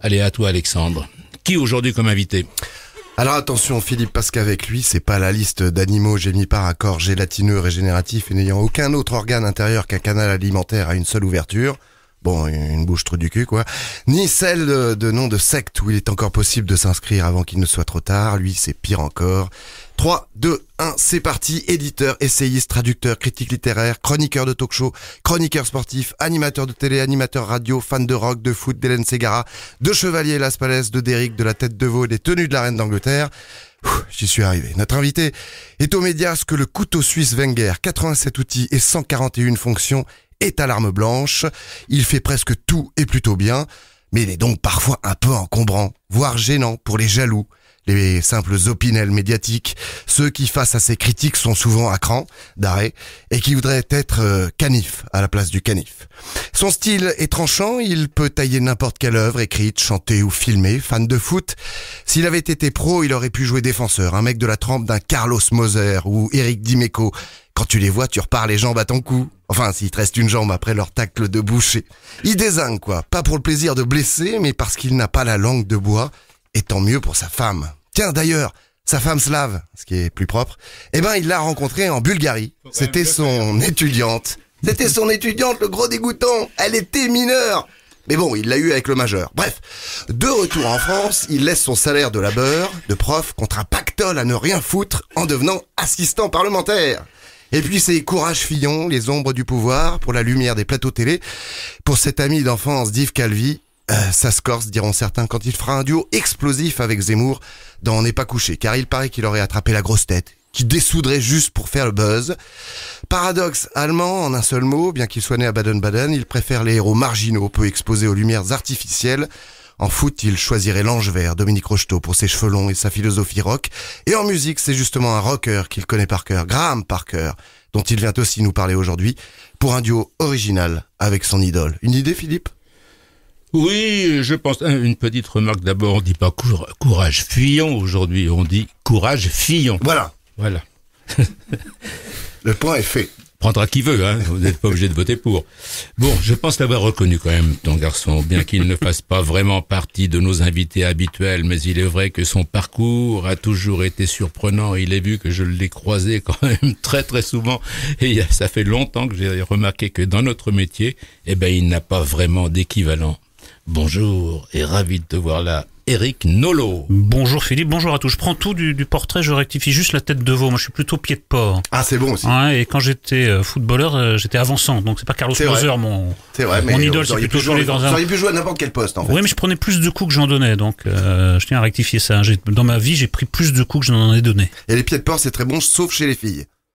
Allez, à toi Alexandre. Qui aujourd'hui comme invité? Alors attention Philippe, parce qu'avec lui, c'est pas la liste d'animaux gémipares à corps gélatineux régénératifs et n'ayant aucun autre organe intérieur qu'un canal alimentaire à une seule ouverture. Bon, une bouche trou du cul, quoi. Ni celle de nom de secte où il est encore possible de s'inscrire avant qu'il ne soit trop tard. Lui, c'est pire encore. 3, 2, 1, c'est parti. Éditeur, essayiste, traducteur, critique littéraire, chroniqueur de talk-show, chroniqueur sportif, animateur de télé, animateur radio, fan de rock, de foot, d'Hélène Ségara, de Chevalier Las Palais, de Derrick, de la tête de veau et des tenues de la reine d'Angleterre. J'y suis arrivé. Notre invité est au médias que le couteau suisse Wenger, 87 outils et 141 fonctions, est à l'arme blanche. Il fait presque tout et plutôt bien, mais il est donc parfois un peu encombrant, voire gênant pour les jaloux, les simples opinels médiatiques, ceux qui face à ses critiques sont souvent à cran d'arrêt et qui voudraient être canif à la place du canif. Son style est tranchant, il peut tailler n'importe quelle œuvre écrite, chantée ou filmée. Fan de foot, s'il avait été pro, il aurait pu jouer défenseur, un mec de la trempe d'un Carlos Moser ou Eric Dimeco. Quand tu les vois, tu repars les jambes à ton cou. Enfin, s'il te reste une jambe après leur tacle de boucher. Il dézingue, quoi. Pas pour le plaisir de blesser, mais parce qu'il n'a pas la langue de bois. Et tant mieux pour sa femme. Tiens, d'ailleurs, sa femme slave, ce qui est plus propre, il l'a rencontrée en Bulgarie. C'était son étudiante. C'était son étudiante, le gros dégoûtant. Elle était mineure. Mais bon, il l'a eu avec le majeur. Bref, de retour en France, il laisse son salaire de labeur, de prof, contre un pactole à ne rien foutre en devenant assistant parlementaire. Et puis c'est Courage Fillon, les ombres du pouvoir, pour la lumière des plateaux télé. Pour cet ami d'enfance d'Yves Calvi, ça se corse, diront certains, quand il fera un duo explosif avec Zemmour dans On n'est pas couché, car il paraît qu'il aurait attrapé la grosse tête, qui dessoudrait juste pour faire le buzz. Paradoxe allemand, en un seul mot, bien qu'il soit né à Baden-Baden, il préfère les héros marginaux, peu exposés aux lumières artificielles. En foot, il choisirait l'ange vert, Dominique Rocheteau, pour ses cheveux longs et sa philosophie rock. Et en musique, c'est justement un rocker qu'il connaît par cœur, Graham Parker, dont il vient aussi nous parler aujourd'hui, pour un duo original avec son idole. Une idée, Philippe ? Oui, je pense. Une petite remarque d'abord, on dit pas Courage Fillon aujourd'hui, on dit Courage Fillon. Voilà. Le point est fait. Prendra qui veut, hein. Vous n'êtes pas obligé de voter pour. Bon, je pense l'avoir reconnu quand même, ton garçon, bien qu'il ne fasse pas vraiment partie de nos invités habituels, mais il est vrai que son parcours a toujours été surprenant. Il est vu que je l'ai croisé quand même très très souvent, et ça fait longtemps que j'ai remarqué que dans notre métier, il n'a pas vraiment d'équivalent. Bonjour, et ravi de te voir là. Eric Nolot. Bonjour Philippe, bonjour à tous. Je prends tout du portrait, je rectifie juste la tête de veau. Moi, je suis plutôt pied de porc. Ah, c'est bon aussi. Ouais, et quand j'étais footballeur, j'étais avançant. Donc, c'est pas Carlos Moser, mon idole. C'est plutôt joué dans un... Vous auriez pu jouer à n'importe quel poste, en fait. Oui, mais je prenais plus de coups que j'en donnais. Donc, je tiens à rectifier ça. Dans ma vie, j'ai pris plus de coups que j'en ai donné. Et les pieds de porc, c'est très bon, sauf chez les filles.